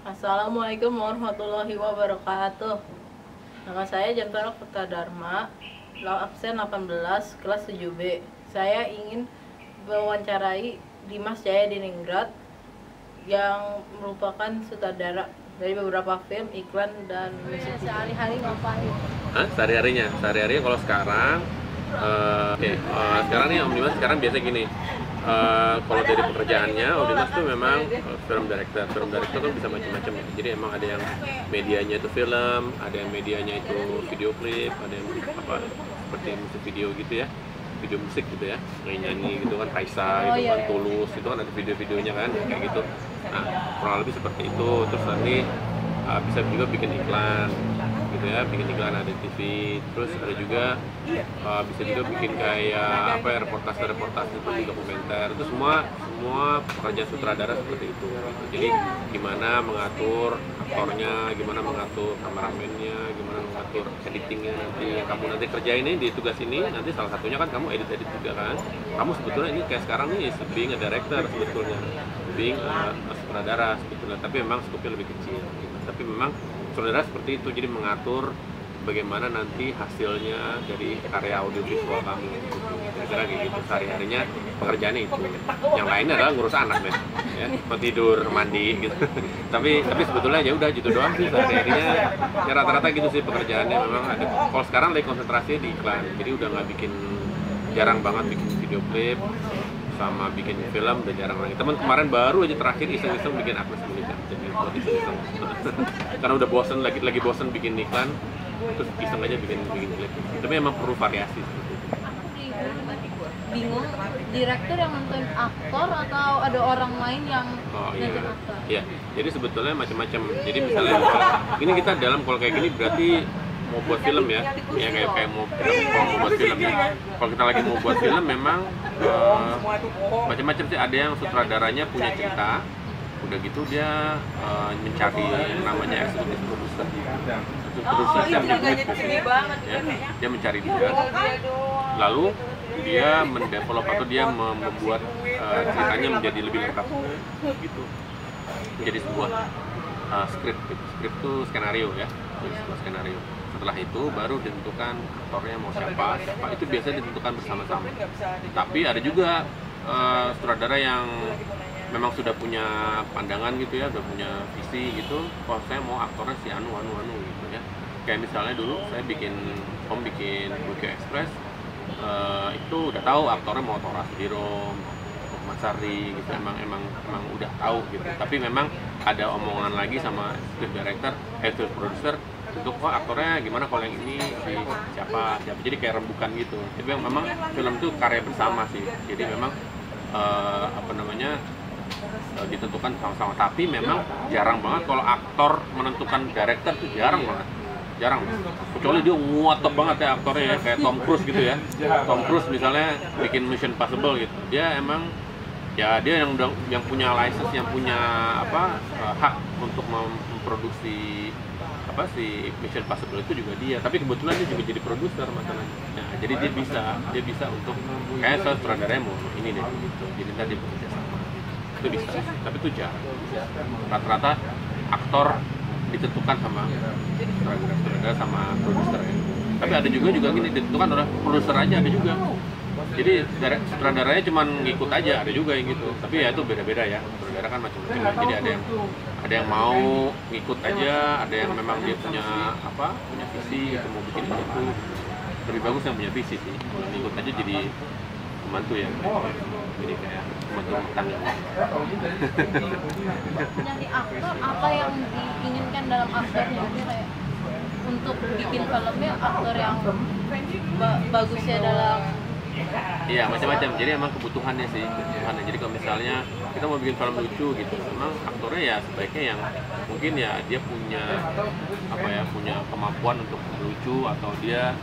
Assalamualaikum warahmatullahi wabarakatuh. Nama saya Jantara Putra Dharma, absen 18, kelas 7B. Saya ingin mewawancarai Dimas Jaya Diningrat yang merupakan sutradara dari beberapa film, iklan, dan musik. Sehari-hari ngapain? Sehari-harinya kalau sekarang sekarang nih Om Dimas sekarang biasa gini. Kalau dari pekerjaannya Om Dimas tuh memang film director kan bisa macam-macam ya. Jadi emang ada yang medianya itu film, ada yang medianya itu video klip, ada yang seperti musik video gitu ya, video musik gitu ya, nyanyi gitu kan, Raisa gitu kan, Tulus itu kan ada video-videonya kan kayak gitu. Nah, kurang lebih seperti itu. Terus nanti bisa juga bikin iklan gitu ya, bikin iklan ada TV. Terus ada juga bisa juga bikin kayak reportase itu, dokumenter. Itu semua pekerjaan sutradara seperti itu gitu. Jadi gimana mengatur aktornya, gimana mengatur kameramennya, gimana mengatur editingnya nanti yang kamu nanti kerjain ini di tugas ini. Nanti salah satunya kan kamu edit juga kan. Kamu sebetulnya ini kayak sekarang nih being a director sebetulnya, being a sutradara sebetulnya, tapi memang skopnya lebih kecil gitu. Tapi memang sutradara seperti itu, jadi mengatur bagaimana nanti hasilnya dari karya audiovisual kamu gitu. Kira-kira kayak gitu sehari-harinya pekerjaannya itu. Yang lainnya adalah ngurus anak deh, ya, tidur, mandi gitu. tapi sebetulnya ya udah gitu doang sih sehari-harinya. Ya rata-rata gitu sih pekerjaannya. Memang ada. Kalau sekarang lagi konsentrasinya di iklan, jadi udah nggak jarang banget bikin video klip sama bikin film, udah jarang lagi. Teman kemarin baru aja terakhir iseng-iseng bikin Agnes Monica, jadi buat iseng-iseng. Karena udah bosen lagi bosen bikin iklan, terus iseng aja bikin klip. Tapi emang perlu variasi seperti itu. Bingung, direktur yang nentuin aktor atau ada orang lain yang nentuin aktor? Iya, jadi sebetulnya macam-macam. Jadi misalnya ini kita kalau kayak gini berarti mau buat film ya kayak mau buat film ya. Kalau kita lagi mau buat film memang macam-macam sih. Ada yang sutradaranya punya cerita, udah gitu dia mencari namanya eksekutif produser yang ya, dia mencari dia, lalu dia mendevelop atau dia membuat ceritanya menjadi lebih lengkap gitu, menjadi sebuah skrip gitu. Skrip itu skenario ya, sebuah skenario. Setelah itu baru ditentukan aktornya mau siapa. Itu biasanya ditentukan bersama-sama. Tapi ada juga sutradara yang memang sudah punya pandangan gitu ya, udah punya visi gitu. Kalau saya mau aktornya si anu gitu ya. Kayak misalnya dulu saya bikin Tokyo Express, itu udah tahu aktornya mau Tora Sudiro, Mas Sari gitu. Emang udah tahu gitu. Tapi memang ada omongan lagi sama director, producer, untuk aktornya gimana kalau yang ini siapa. Jadi kayak rembukan gitu. Tapi memang film itu karya bersama sih. Jadi memang ditentukan sama-sama. Tapi memang jarang banget kalau aktor menentukan director tuh jarang banget. Kecuali dia nguatop banget ya aktornya ya, kayak Tom Cruise gitu ya. Tom Cruise misalnya bikin Mission Impossible gitu. Dia emang ya dia yang punya license, yang punya hak untuk memproduksi si Mission Impossible itu juga dia. Tapi kebetulan dia juga jadi produser masalahnya. Nah, jadi dia bisa untuk kayak saya sutradaranya mau ini deh gitu. Jadi tadi bekerja sama. Itu bisa. Tapi itu jarang. Rata-rata aktor ditentukan sama sutradara sama produser ya. Tapi ada juga gini ditentukan oleh produser aja, ada juga. Jadi sutradaranya cuma ngikut aja, ada juga yang gitu. Tapi ya itu beda-beda ya. Sutradara kan macam-macam. Jadi ada yang mau ngikut aja, ada yang memang dia punya visi gitu, mau bikin itu. Lebih bagus yang punya visi sih. Ngikut aja jadi pembantu ya. Jadi kayak pembantu tangga. Dari aktor, apa yang diinginkan dalam aktornya? Kayak untuk bikin filmnya aktor yang bagusnya dalam. Iya, macam-macam. Jadi emang kebutuhannya. Jadi kalau misalnya kita mau bikin film lucu gitu, memang aktornya ya sebaiknya yang mungkin ya dia punya punya kemampuan untuk lucu, atau dia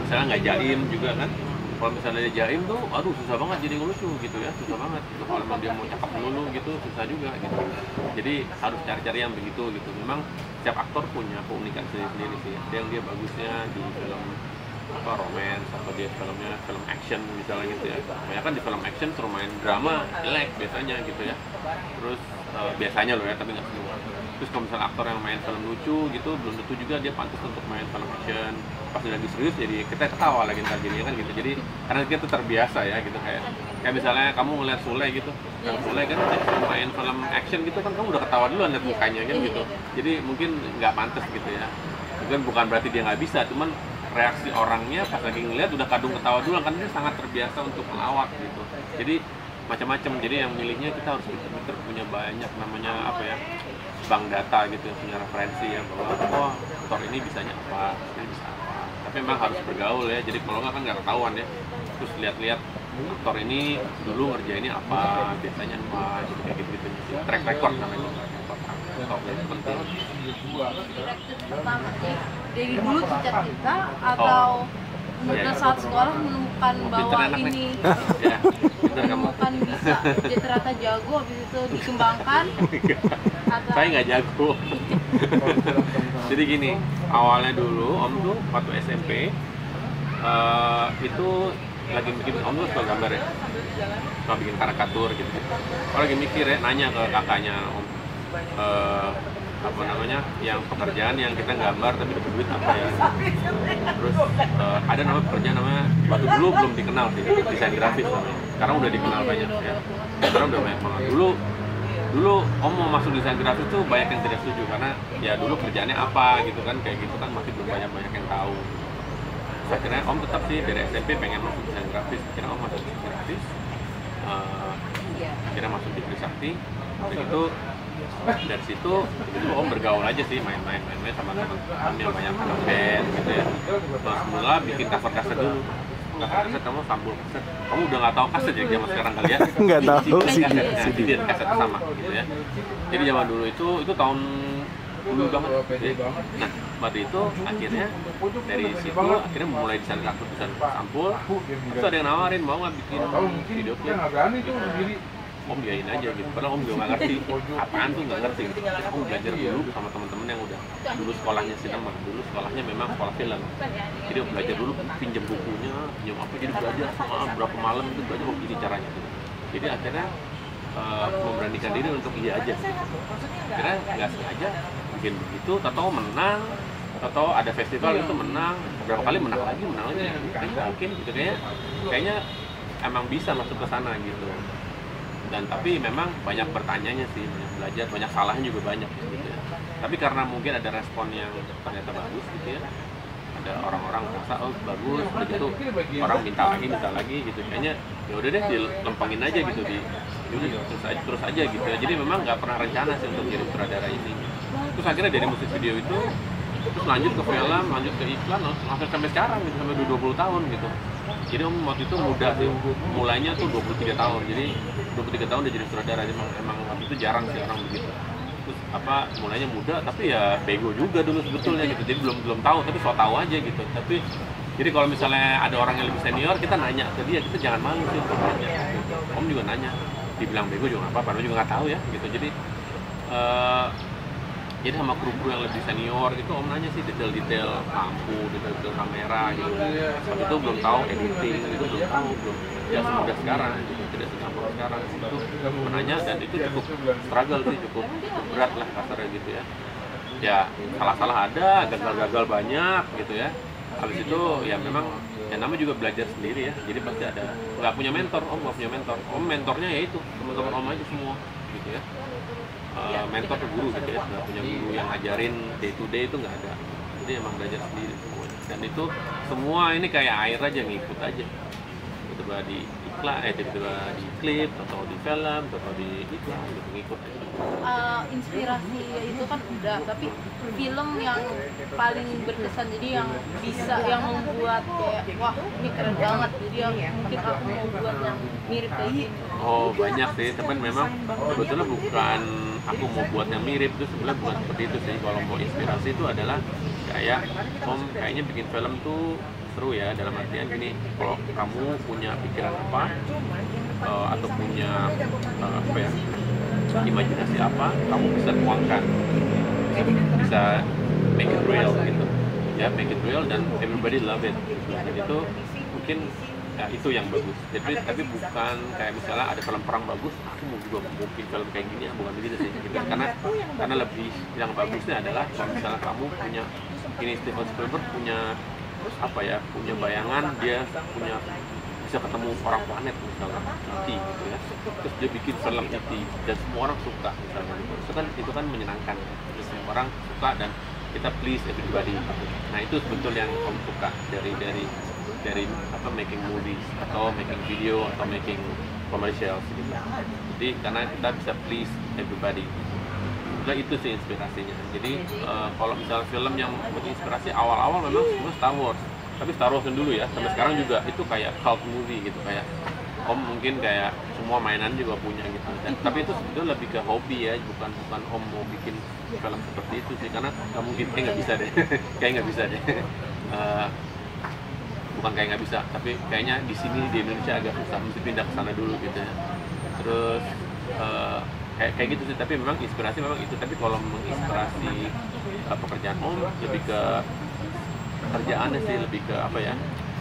misalnya nggak jaim juga kan. Kalau misalnya dia jaim tuh, aduh susah banget jadi ngelucu gitu ya, susah banget gitu. Kalau memang dia mau cakep melulu gitu, susah juga gitu. Jadi harus cari-cari yang begitu gitu. Memang setiap aktor punya keunikan sendiri sih. Ada yang dia bagusnya di film romance, atau dia film action misalnya gitu ya. Banyak kan di film action suruh main drama jelek biasanya gitu ya. Terus biasanya loh ya, tapi nggak semua. Terus kalau misalnya aktor yang main film lucu gitu, belum tentu juga dia pantas untuk main film action. Pas udah lagi serius jadi kita ketawa lagi ntar jadinya kan gitu. Jadi karena kita terbiasa ya gitu, kayak misalnya kamu ngeliat Sule gitu, yang Sule kan main film action gitu kan kamu udah ketawa duluan liat mukanya kan gitu. Jadi mungkin nggak pantas gitu ya. Mungkin bukan berarti dia nggak bisa, cuman reaksi orangnya pas lagi ngeliat udah kadung ketawa duluan kan, dia sangat terbiasa untuk melawak gitu. Jadi macam-macam, jadi yang milihnya kita harus pinter-pinter, punya banyak namanya apa ya, bank data gitu, punya referensi ya bahwa oh aktor ini bisanya apa, ini bisa apa. Tapi memang harus bergaul ya, jadi kalau nggak kan nggak ketahuan ya. Terus lihat-lihat aktor ini dulu ngerjainnya apa, biasanya apa, gitu, kayak gitu-gitu. Track record namanya, track record itu penting. Dari dulu cita-cita atau benar saat sekolah menemukan bahwa ini ya, menemukan bisa jadi ternyata jago, habis itu dikembangkan atau saya nggak jago. Jadi gini, awalnya dulu Om tuh waktu SMP itu lagi bikin, Om tuh suka gambar ya, suka bikin karikatur gitu. Kalau lagi mikir ya, nanya ke kakaknya Om, apa namanya, yang pekerjaan yang kita gambar tapi dapat duit apa ya. Terus ada nama pekerjaan namanya, waktu dulu belum dikenal sih, desain grafis namanya. Sekarang udah dikenal banyak ya. Sekarang udah banyak banget. Dulu Om mau masuk desain grafis tuh banyak yang tidak setuju karena ya dulu kerjaannya apa gitu kan, kayak gitu kan masih belum banyak yang tahu. Terus akhirnya Om tetap sih dari SMP pengen masuk desain grafis. Akhirnya Om masuk desain grafis. Akhirnya masuk di Trisakti. Begitu dari situ Om bergaul aja sih, main-main sama teman-teman yang banyak anak band gitu ya. Terus mula bikin cover kaset dulu. Cover kaset kamu sampul kaset. Kamu udah nggak tahu kaset ya zaman sekarang kali ya? Nggak tahu sih. CD kaset sama gitu ya. Jadi zaman dulu itu tahun dulu banget. Nah, pada itu akhirnya dari situ akhirnya mulai desain kartu, desain sampul. Terus ada yang nawarin mau nggak bikin video klip. Om biayain aja gitu, padahal Om juga nggak ngerti apaan tuh, nggak ngerti. Om belajar dulu sama teman-teman yang udah dulu sekolahnya sinema, dulu sekolahnya memang sekolah film. Jadi Om belajar dulu, pinjam bukunya, pinjam apa, jadi belajar berapa malam itu belajar begini caranya gitu. Jadi akhirnya memberanikan diri untuk iya aja. Akhirnya nggak sengaja bikin begitu, atau menang, atau ada festival itu menang, beberapa kali menang lagi, mungkin gitu kayaknya emang bisa masuk ke sana gitu. Dan tapi memang banyak bertanyanya sih, banyak belajar, banyak salahnya juga banyak gitu ya. Tapi karena mungkin ada respon yang ternyata bagus gitu ya, ada orang-orang merasa oh bagus, begitu orang minta lagi gitu, kayaknya ya udah deh dilempengin aja gitu, terus aja gitu ya. Jadi memang nggak pernah rencana sih untuk jadi sutradara ini. Terus akhirnya dari musik video itu terus lanjut ke film, lanjut ke iklan, sampai sekarang gitu, sampai 20 tahun gitu. Jadi Om waktu itu muda sih, mulainya tuh 23 tahun, jadi 23 tahun udah jadi sutradara. Emang waktu itu jarang sih orang begitu. Terus mulainya muda, tapi ya bego juga dulu sebetulnya gitu, jadi belum tahu, tapi so tahu aja gitu. Tapi jadi kalau misalnya ada orang yang lebih senior, kita nanya ke dia, kita jangan malu sih untuk nanya gitu. Om juga nanya, dibilang bego juga nggak apa-apa, juga nggak tahu ya gitu. Jadi sama kru-kru yang lebih senior gitu, Om nanya sih detail-detail lampu, detail-detail kamera gitu. Waktu itu belum tahu editing, itu belum tahu, ya semudah sekarang gitu, tidak segampang sekarang itu menanya. Dan itu cukup struggle sih, cukup berat lah kasarnya gitu ya. Ya salah-salah ada, gagal-gagal banyak gitu ya. Habis itu ya memang ya namanya juga belajar sendiri ya. Jadi pasti ada, nggak punya mentor, Om nggak punya mentor. Om mentornya ya itu teman-teman Om aja semua gitu ya. Mentor ke guru gitu ya, nggak punya guru yang ngajarin day to day, itu nggak ada. Jadi emang belajar sendiri semuanya. Dan itu semua ini kayak air aja, ngikut aja. Tiba-tiba di iklan, tiba-tiba di klip, atau di film, atau di iklan, gitu, ngikut aja. Inspirasi itu kan udah, tapi film yang paling berkesan, jadi yang bisa, yang membuat kayak wah ini keren banget, jadi yang mungkin aku mau buat yang mirip kayak gini. Oh banyak sih, tapi memang sebetulnya bukan aku mau buat yang mirip, itu sebenarnya bukan seperti itu sih. Kalau mau inspirasi itu adalah kayak Om kayaknya bikin film tuh seru ya, dalam artian gini, kalau kamu punya pikiran apa atau punya apa ya, imajinasi apa, kamu bisa tuangkan, bisa make it real gitu ya, make it real dan everybody love it. Dan itu mungkin ya itu yang bagus. Jadi tapi bukan kayak misalnya ada film perang bagus, aku mau juga mau bikin film kayak gini, bukan begitu sih gitu. Karena lebih yang bagusnya adalah kalau misalnya kamu punya ini, Steven Spielberg punya apa ya, punya bayangan, dia punya bisa ketemu orang planet misalnya E.T. gitu ya, terus dia bikin film E.T. dan semua orang suka misalnya, itu kan menyenangkan, terus semua orang suka dan kita please everybody gitu. Nah itu betul yang kamu suka dari apa, making movies atau making video atau making commercials gitu. Jadi karena kita bisa please everybody. Nah itu sih inspirasinya. Jadi kalau misalnya film yang berinspirasi awal-awal memang semua Star Wars. Tapi Star Wars dulu ya, sampai sekarang juga itu kayak cult movie gitu, kayak Om mungkin kayak semua mainan juga punya gitu. Tapi itu sebetulnya lebih ke hobi ya, bukan Om mau bikin film seperti itu sih, karena nggak mungkin, kayak nggak bisa deh, kayak nggak bisa deh. Bukan kayak nggak bisa, tapi kayaknya di sini di Indonesia agak susah, mesti pindah ke sana dulu gitu ya. Terus kayak gitu sih, tapi memang inspirasi memang itu. Tapi kalau menginspirasi pekerjaan Om lebih ke kerjaannya sih, lebih ke apa ya,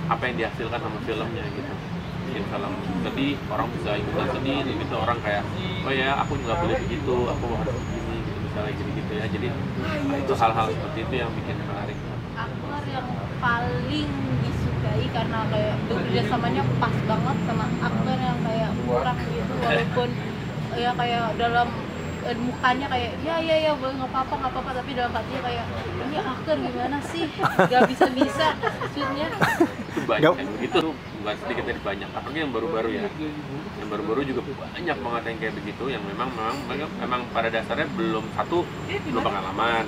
apa yang dihasilkan sama filmnya gitu. Bikin film sedih, orang bisa ikutan sedih gitu, orang kayak oh ya aku juga boleh begitu, aku harus begini gitu, misalnya gitu ya. Jadi itu hal-hal seperti itu yang bikin menarik. Aktor yang paling disukai karena kayak kerjasamanya pas banget sama aktor yang kayak kurang gitu, walaupun ya kayak dalam mukanya kayak ya boleh nggak apa-apa, tapi dalam hatinya kayak ini aktor gimana sih, nggak bisa maksudnya. Itu banyak kayak begitu, bukan sedikit, dari banyak. Apalagi yang baru-baru ya, yang baru-baru juga banyak banget yang kayak begitu, yang memang pada dasarnya belum pengalaman.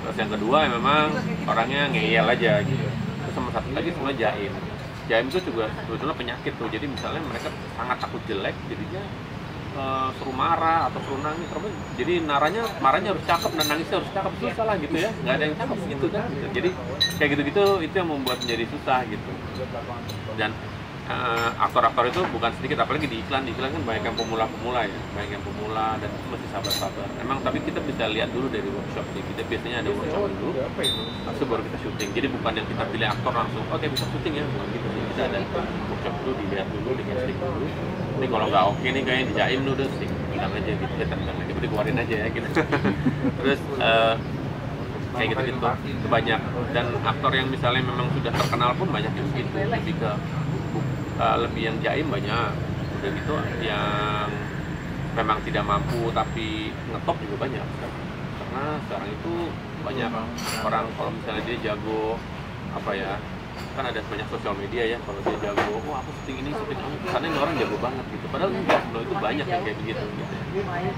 Terus yang kedua memang orangnya ngeyel aja gitu. Terus sama satu lagi semua jaim itu juga sebetulnya penyakit tuh. Jadi misalnya mereka sangat takut jelek, jadinya suruh marah atau suruh nangis, jadi marahnya harus cakep dan nangisnya harus cakep, susah lah gitu ya, nggak ada yang cakep gitu kan gitu. Jadi kayak gitu-gitu itu yang membuat menjadi susah gitu. Dan aktor-aktor itu bukan sedikit, apalagi di iklan kan banyak yang pemula ya, banyak yang pemula, dan itu masih sabar. Emang tapi kita bisa lihat dulu dari workshop sih, kita biasanya ada workshop dulu, lalu baru kita syuting. Jadi bukan yang kita pilih aktor langsung oke bisa syuting ya, bukan gitu sih. Kita ada workshop dulu, dilihat dulu, di casting dulu. Ini kalau nggak oke nih kayaknya dijaim dulu, udah sih bilang aja gitu ya, tendang aja, dikeluarin aja ya gitu. Terus kayak gitu itu banyak. Dan aktor yang misalnya memang sudah terkenal pun banyak yang gitu, lebih yang jaim banyak, udah gitu yang memang tidak mampu tapi ngetop juga banyak. Karena sekarang itu banyak orang kalau misalnya dia jago apa ya, kan ada banyak sosial media ya, kalau dia jago aku syuting ini karena ini orang jago banget gitu, padahal enggak, itu banyak yang kayak begitu gitu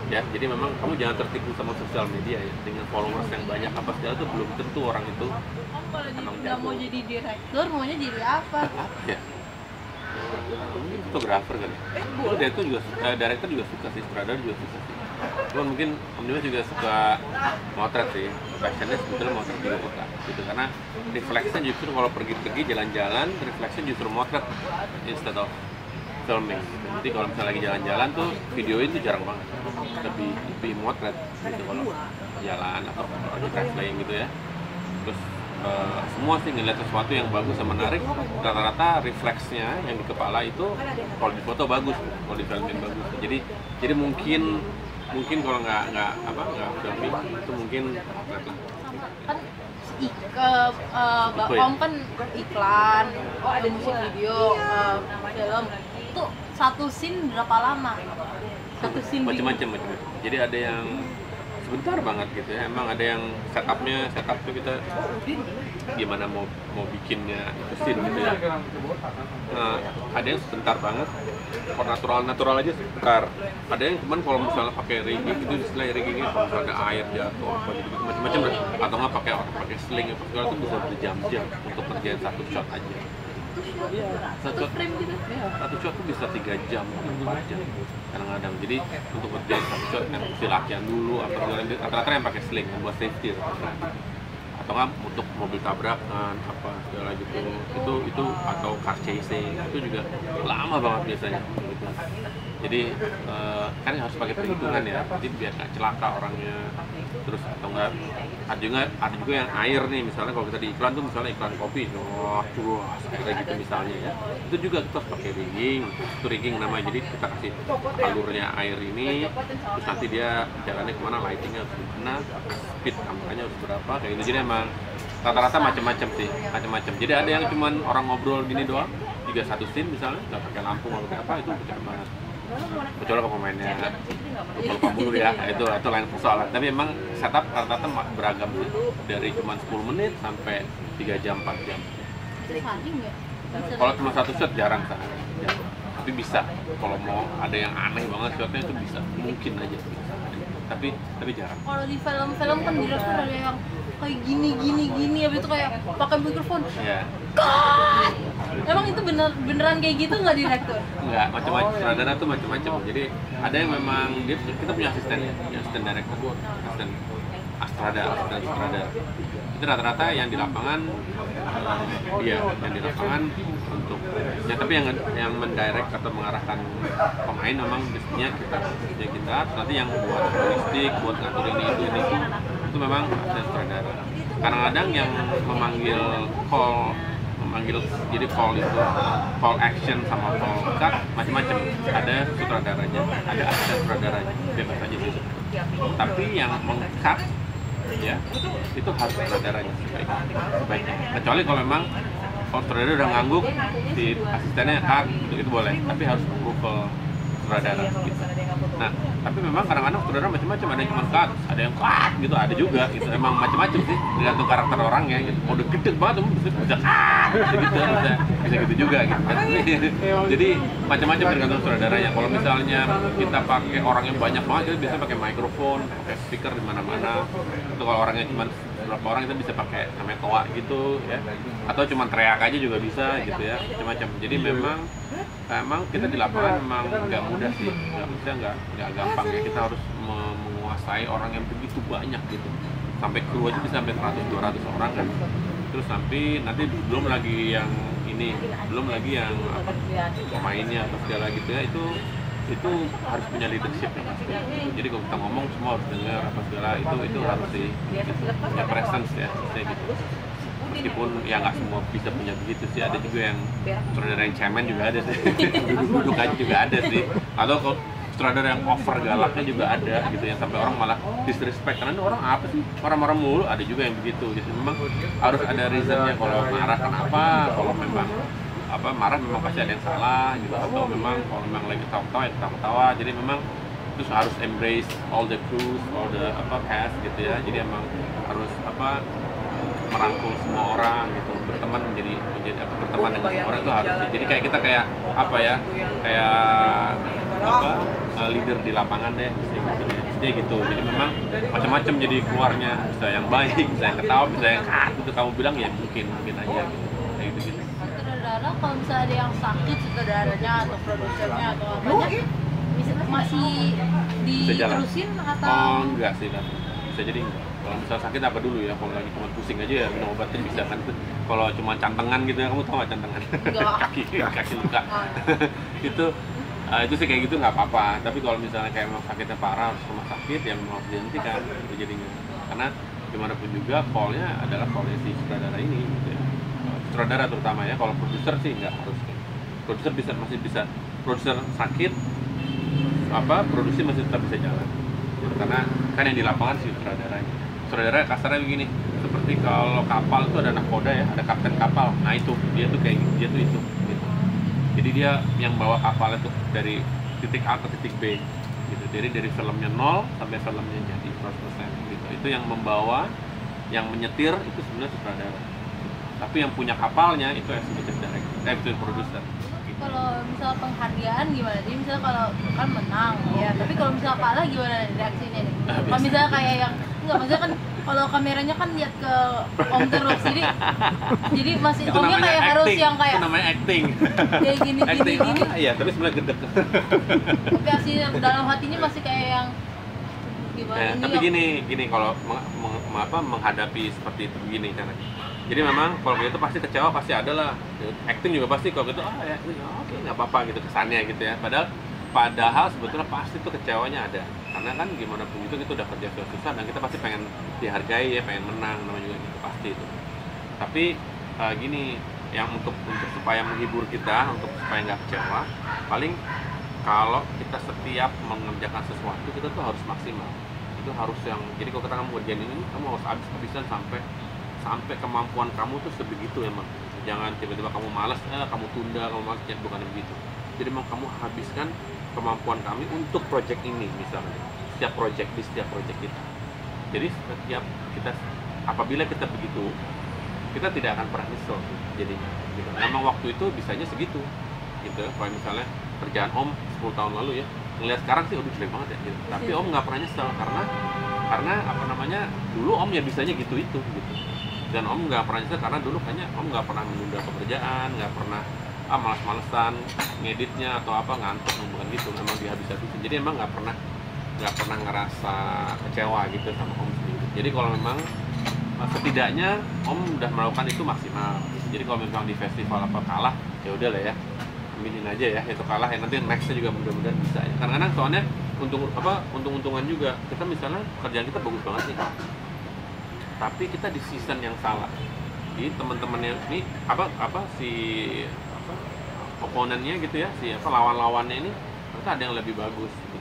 ya. Jadi memang kamu jangan tertipu sama sosial media ya, dengan followers yang banyak apa segala itu belum tentu orang itu kalau nggak mau jadi direktur, maunya jadi apa ya, fotografer kan. Direktur juga suka sih, sutradara juga suka sih. Cuman mungkin Om Dimas juga suka motret sih, passionnya sebetulnya motret juga suka gitu, karena refleksnya justru kalau pergi jalan-jalan, refleksnya justru motret instead of filming gitu. Jadi kalau misalnya lagi jalan-jalan tuh video itu jarang banget, lebih motret gitu kalau jalan atau lagi traveling gitu ya. Terus semua sih ngeliat sesuatu yang bagus dan menarik, rata-rata refleksnya yang di kepala itu kalau di foto bagus, kalau di filming bagus. Jadi mungkin kalau nggak filming itu mungkin kan Om kan iklan, ada musik video, film itu satu scene berapa lama? Satu scene macam-macam. Jadi ada yang sebentar banget gitu ya, emang ada yang setup tuh kita gimana mau bikinnya itu scene gitu ya. Ada yang sebentar banget, kalau natural aja sebentar. Ada yang cuman kalau misalnya pakai rigging itu, istilah riggingnya kalau misalnya ada air jatuh apa gitu macam-macam, atau nggak pakai sling apa segala itu bisa berjam-jam untuk kerjain satu shot aja. Iya, satu frame gitu. Iya, satu shot tuh bisa 3 jam, 4 jam kadang-kadang. Jadi untuk kerjain satu shot yang mesti latihan dulu, atau rata-rata yang pakai sling yang buat safety, atau nggak untuk mobil tabrakan apa segala gitu, itu atau car chasing itu juga lama banget biasanya gitu. Jadi kan harus pakai perhitungan ya, jadi biar nggak celaka orangnya, terus atau nggak ada juga yang air nih, misalnya kalau kita di iklan tuh misalnya iklan kopi, wah kayak gitu misalnya ya, itu juga kita harus pakai rigging, itu rigging namanya. Jadi kita kasih alurnya air ini, terus nanti dia jalannya kemana, lightingnya harus gimana, speed kameranya harus berapa, kayak gitu. Jadi emang rata-rata macam-macam sih, macam-macam. Jadi ada yang cuman orang ngobrol gini doang, juga satu scene misalnya, nggak pakai lampu nggak pakai apa, itu keren banget. Kecuali kalau pemainnya lupa mulu ya, itu lain persoalan. Tapi memang setup rata-rata beragam sih, dari cuma 10 menit sampai 3 jam 4 jam. Kalau cuma satu shot jarang sana, tapi bisa. Kalau mau ada yang aneh banget shotnya itu bisa, mungkin aja. Tapi jarang. Kalau di film-film kan direktur ada yang kayak gini, habis itu kayak pakai mikrofon. Iya. God! Emang itu beneran kayak gitu nggak direktur? Enggak, macam-macam. Sutradara tuh macam-macam. Jadi ada yang memang kita punya asisten ya, asisten director, asisten sutradara. Itu rata-rata yang di lapangan yang di lapangan untuk ya, tapi yang mendirect atau mengarahkan pemain memang biasanya kita nanti yang buat logistik, buat ngatur ini itu memang asisten sutradara. Kadang-kadang yang jadi call itu call action sama call cut macam-macam, ada sutradaranya, ada asisten sutradaranya, bebas aja sih. Tapi yang meng-cut ya itu harus sutradaranya sebaiknya. Kecuali kalau memang sutradara udah ngangguk, si asistennya cut, itu boleh, tapi harus approval sutradara gitu. Nah, tapi memang kadang-kadang sutradara macam-macam, ada yang cuma cut, ada yang cut gitu, ada juga gitu. Emang macam-macam sih, tergantung karakter orangnya gitu. Mau udah gede banget bisa cut, bisa gitu juga gitu kan. Jadi macam-macam tergantung sutradaranya. Kalau misalnya kita pakai orang yang banyak banget, kita bisa pakai mikrofon, pakai speaker di mana-mana. Atau kalau orangnya cuma beberapa orang, kita bisa pakai namanya toa gitu ya. Atau cuma teriak aja juga bisa gitu ya, macam-macam. Jadi memang kita di lapangan memang nggak mudah sih, nggak gampang ya. Kita harus menguasai orang yang begitu banyak gitu, sampai kru aja bisa sampai 100-200 orang kan. Terus nanti belum lagi yang pemainnya atau segala gitu ya, itu harus punya leadership ya pasti. Jadi kalau kita ngomong semua harus dengar apa segala, itu harus punya presence ya, kayak gitu. Meskipun ya nggak semua bisa punya begitu sih, ada juga yang sutradara yang cemen juga ada sih, duduk aja juga ada sih. Atau kalau sutradara yang over galaknya juga ada gitu, yang sampai orang malah disrespect, karena orang apa sih marah-marah mulu, ada juga yang begitu gitu. Memang harus ada reasonnya, kalau marah kenapa, kalau memang marah memang pasti ada yang salah gitu, atau memang kalau memang lagi tawa-tawa ya tawa-tawa. Jadi memang terus harus embrace all the crews, all the cast gitu ya. Jadi emang harus merangkul semua orang gitu, berteman menjadi berteman dengan semua orang itu harus. Jadi kayak kita kayak leader di lapangan deh, mestinya gitu. Jadi memang macam-macam jadi keluarnya, bisa yang baik, bisa yang ketawa, bisa yang gitu kamu bilang ya mungkin aja gitu. Kayak gitu. Sutradara kalau misalnya ada yang sakit, sutradaranya atau produsernya atau apanya masih diterusin atau? Oh enggak sih lah, bisa jadi enggak. Kalau misalnya sakit apa dulu ya, kalau lagi cuma pusing aja ya minum obatnya bisa kan. Kalau cuma cantengan gitu ya, kamu tahu nggak cantengan? kaki luka itu sih kayak gitu nggak apa-apa. Tapi kalau misalnya kayak memang sakitnya parah harus rumah sakit, ya memang harus dihentikan itu jadinya. Karena gimana pun juga call-nya adalah call-nya si sutradara ini gitu ya. Sutradara terutama ya. Kalau produser sih nggak harus. Produser masih bisa. Produser sakit produksi masih tetap bisa jalan gitu. Karena kan yang di lapangan si sutradaranya. Sutradara kasarnya begini, seperti kalau kapal itu ada nahkoda ya, ada kapten kapal. Nah itu dia tuh kayak gitu, dia tuh itu gitu. Jadi dia yang bawa kapal itu dari titik A ke titik B gitu. Jadi dari filmnya 0 sampai filmnya jadi 100% gitu. Itu yang membawa, yang menyetir itu sebenarnya sutradara. Tapi yang punya kapalnya itu executive director, executive producer. Kalau misal penghargaan gimana? Jadi misal kalau kan menang ya, tapi kalau misal kalah gimana reaksinya nih? Kalau misalnya kayak yang enggak, maksudnya kan kalau kameranya kan lihat ke Om terus, jadi masih itu Omnya kayak acting. harus yang kayak itu namanya acting. Kayak gini. Iya, tapi sebenarnya gedek. Tapi asli dalam hatinya masih kayak yang gimana? Tapi gini kalau menghadapi seperti itu begini karena. Jadi memang kalau gitu pasti kecewa, pasti ada lah. Acting juga pasti kalau gitu oke nggak apa-apa gitu kesannya gitu ya. Padahal padahal sebetulnya pasti tuh kecewanya ada, karena kan gimana pun itu kita udah kerja susah dan kita pasti pengen dihargai ya, pengen menang namanya juga gitu, pasti itu. Tapi gini, yang untuk supaya menghibur kita, untuk supaya nggak kecewa, paling kalau kita setiap mengerjakan sesuatu kita tuh harus maksimal, itu harus yang, jadi kalau kita kamu ngerjain ini kamu harus habis-habisan sampai kemampuan kamu tuh sebegitu emang. Jangan tiba-tiba kamu malas, kamu tunda, kamu malas, bukan begitu. Jadi memang kamu habiskan kemampuan kami untuk project ini misalnya, setiap project kita. Jadi setiap kita, apabila kita begitu, kita tidak akan pernah nyesel jadinya gitu. Memang waktu itu bisanya segitu gitu. Kalau misalnya kerjaan Om 10 tahun lalu ya, ngelihat sekarang sih udah jelek banget ya gitu. Tapi Om nggak pernah nyesel karena apa namanya, dulu Om ya bisanya gitu. Dan Om nggak pernah nyesel karena dulu kayaknya Om nggak pernah menunda pekerjaan, nggak pernah malas-malesan ngeditnya atau apa, ngantuk, bukan gitu. Memang dihabis-habisin. Jadi emang nggak pernah ngerasa kecewa gitu sama Om sendiri. Jadi kalau memang setidaknya Om udah melakukan itu maksimal. Jadi kalau misalnya di festival apa kalah, ya udah lah ya, aminin aja ya itu kalah ya, nanti nextnya juga mudah-mudahan bisa ya. Kadang-kadang soalnya untung-untungan juga, kita misalnya kerjaan kita bagus banget nih, tapi kita di season yang salah. Jadi teman-temannya ini oponennya gitu ya, lawan-lawannya ini ternyata ada yang lebih bagus gitu.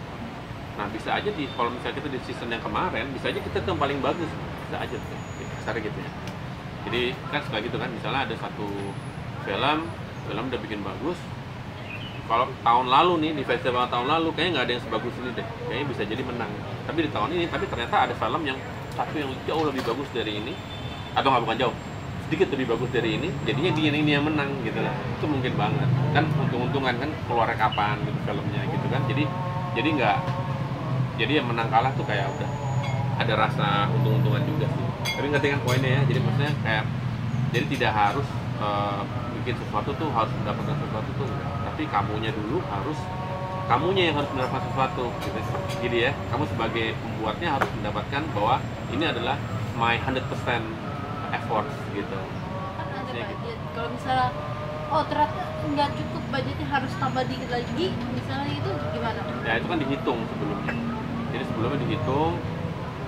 Nah bisa aja kalau misalnya kita di season yang kemarin, bisa aja kita tuh yang paling bagus, bisa aja tuh kasarnya gitu ya. Jadi kan suka gitu kan, misalnya ada satu film udah bikin bagus, kalau tahun lalu nih di festival tahun lalu kayaknya nggak ada yang sebagus ini deh, kayaknya bisa jadi menang. Tapi di tahun ini, tapi ternyata ada film yang jauh lebih bagus dari ini, atau nggak, bukan jauh, sedikit lebih bagus dari ini, jadinya dia ini yang menang gitu lah. Itu mungkin banget kan, untung-untungan kan keluarnya kapan gitu filmnya gitu kan. Jadi yang menang kalah tuh kayak udah ada rasa untung-untungan juga sih. Tapi ngerti kan poinnya ya, jadi maksudnya kayak, jadi tidak harus bikin sesuatu tuh harus mendapatkan sesuatu tuh enggak, tapi kamunya yang harus mendapatkan sesuatu gitu. Jadi ya, kamu sebagai pembuatnya harus mendapatkan bahwa ini adalah my 100% effort gitu. Kan ada budget, kalau misalnya ternyata nggak cukup budgetnya, harus tambah dikit lagi misalnya, itu gimana? Ya itu kan dihitung sebelumnya, jadi sebelumnya dihitung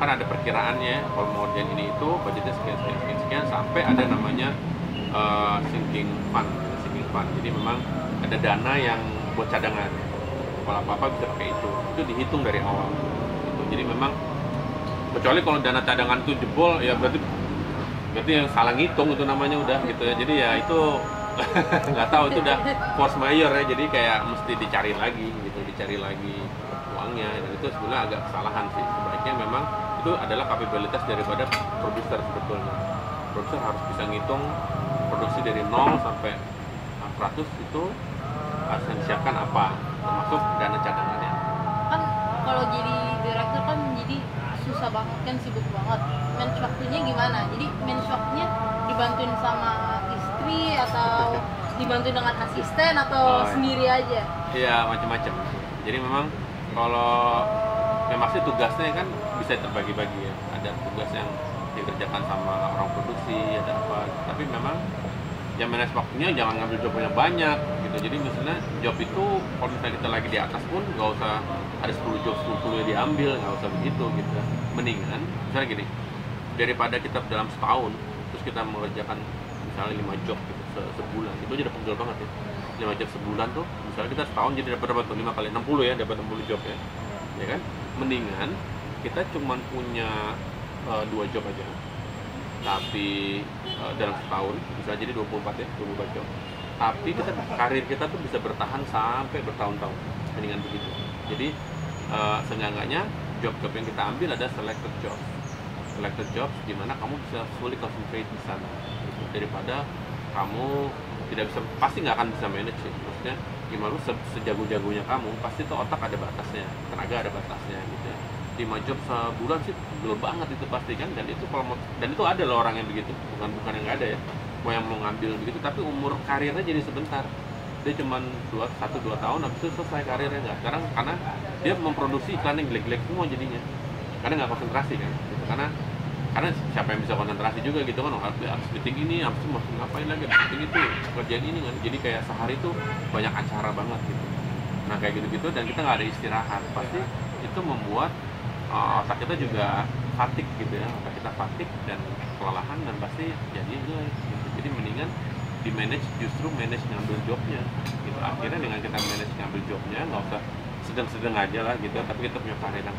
kan ada perkiraannya, kalau mau ngerjain ini itu budgetnya sekian sampai ada namanya sinking fund. Jadi memang ada dana yang buat cadangan, kalau apa-apa bisa pakai itu dihitung dari awal gitu. Jadi memang kecuali kalau dana cadangan itu jebol ya berarti yang salah ngitung itu namanya udah gitu ya. Jadi ya itu nggak tahu, itu udah force majeure ya, jadi kayak mesti dicari lagi uangnya, dan itu sebenarnya agak kesalahan sih. Sebaiknya memang itu adalah kapabilitas daripada produser sebetulnya. Produser harus bisa ngitung produksi dari 0 sampai 100 itu harus disiapkan apa, termasuk dana cadangannya. Kan kalau jadi direktur kan jadi susah banget kan, sibuk banget. Manage waktunya gimana? Jadi manage waktunya dibantuin sama istri atau dibantuin dengan asisten atau sendiri aja? Iya, macam-macam. Jadi memang kalau memang sih tugasnya kan bisa terbagi-bagi ya. Ada tugas yang dikerjakan sama orang produksi, ada apa. Tapi memang yang manage waktunya jangan ngambil job yang banyak gitu. Jadi misalnya job itu kalau misalnya kita lagi di atas pun nggak usah ada 10 job 10 yang diambil, nggak usah begitu gitu. Mendingan misalnya gini, daripada kita dalam setahun terus kita mengerjakan misalnya 5 job gitu sebulan, itu aja udah pegel banget ya. 5 job sebulan tuh misalnya kita setahun jadi dapat 5 kali 60 ya, dapat 60 job ya. Ya kan? Mendingan kita cuma punya 2 job aja, tapi dalam setahun bisa jadi 24 job, tapi karir kita tuh bisa bertahan sampai bertahun-tahun. Mendingan begitu. Jadi seenggaknya job-job yang kita ambil ada selected jobs di mana kamu bisa fully concentrate di sana gitu. Daripada kamu pasti nggak akan bisa manage ya. Maksudnya gimana, sejago-jagonya kamu pasti tuh otak ada batasnya, tenaga ada batasnya gitu ya. 5 job sebulan sih belum banget itu pasti kan, dan itu ada loh orang yang begitu, bukan yang nggak ada ya, yang mau ngambil begitu, tapi umur karirnya jadi sebentar, dia cuma 1-2 tahun habis itu selesai karirnya. Nggak, sekarang karena dia memproduksi iklan yang jelek-jelek semua jadinya, karena nggak konsentrasi kan gitu. Karena siapa yang bisa konsentrasi juga gitu kan, harus meeting ini, habis itu ngapain lagi, meeting itu, kerjaan ini kan, jadi kayak sehari tuh banyak acara banget gitu. Nah kayak gitu-gitu, dan kita nggak ada istirahat, pasti itu membuat otak kita juga fatigue gitu ya, otak kita fatigue dan kelelahan, dan pasti jadi jelek gitu. Jadi mendingan di manage, justru manage ngambil jobnya gitu. Akhirnya dengan kita manage ngambil jobnya, nggak usah sedang-sedang aja lah gitu, tapi kita punya karir yang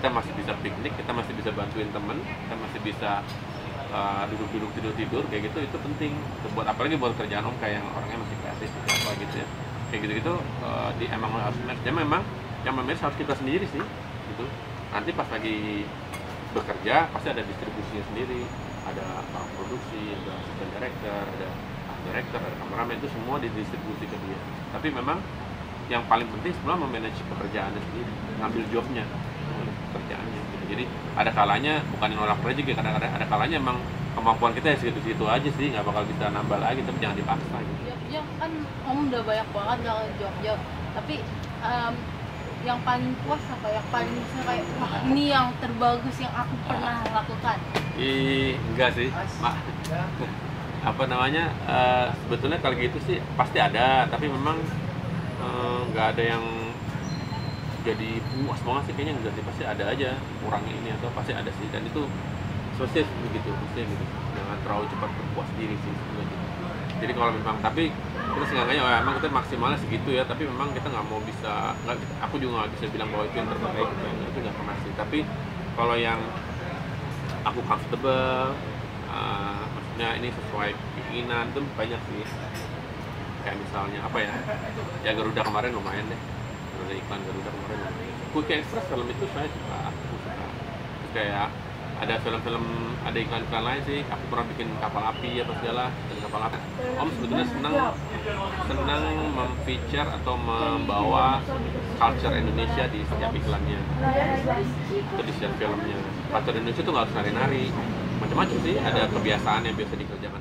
kita masih bisa piknik, kita masih bisa bantuin temen, kita masih bisa duduk-duduk tidur-tidur kayak gitu. Itu penting buat, apalagi buat kerjaan om kayak yang orangnya masih kreatif gitu, apa gitu ya, kayak gitu-gitu. Emang harus manage, ya memang yang manage harus kita sendiri sih gitu. Nanti pas lagi bekerja pasti ada distribusinya sendiri, ada orang produksi, ada assistant director, ada art director, ada kameramen, itu semua didistribusi ke dia. Tapi memang yang paling penting sebenarnya memanage pekerjaannya sendiri, ngambil jobnya, pekerjaannya gitu. Jadi ada kalanya bukan nolak project ya, kadang-kadang ada kalanya emang kemampuan kita ya segitu-segitu aja sih, nggak bakal bisa nambah lagi, tapi jangan dipaksa gitu. Ya kan om udah banyak banget dalam job-job, tapi yang paling puas apa, yang paling misalnya kayak wah ini yang terbagus yang aku pernah lakukan? Enggak sih, apa namanya, sebetulnya kalau gitu sih pasti ada, tapi memang nggak ada yang jadi puas banget sih, kayaknya enggak sih, pasti ada aja kurangnya ini atau pasti ada sih, dan itu sukses begitu, maksudnya gitu, jangan terlalu cepat berpuas diri sih sebenarnya. Jadi kalau memang, tapi kita seenggaknya emang kita maksimalnya segitu ya, tapi memang kita nggak mau bisa, nggak, aku juga nggak bisa bilang bahwa itu yang terbaik gitu, itu nggak pernah sih. Tapi kalau yang aku comfortable, maksudnya ini sesuai keinginan, itu banyak sih. Kayak misalnya apa ya Garuda kemarin lumayan deh, Garuda, iklan Garuda kemarin lumayan. Quick Express, film itu saya suka, aku suka. Terus kayak ada film-film, ada iklan-iklan lain sih, aku pernah bikin kapal api apa segala, dan kapal api om sebetulnya senang memfeature atau membawa culture Indonesia di setiap iklannya itu, di setiap filmnya. Culture Indonesia tuh nggak harus nari-nari, macam-macam sih, ada kebiasaan yang biasa dikerjakan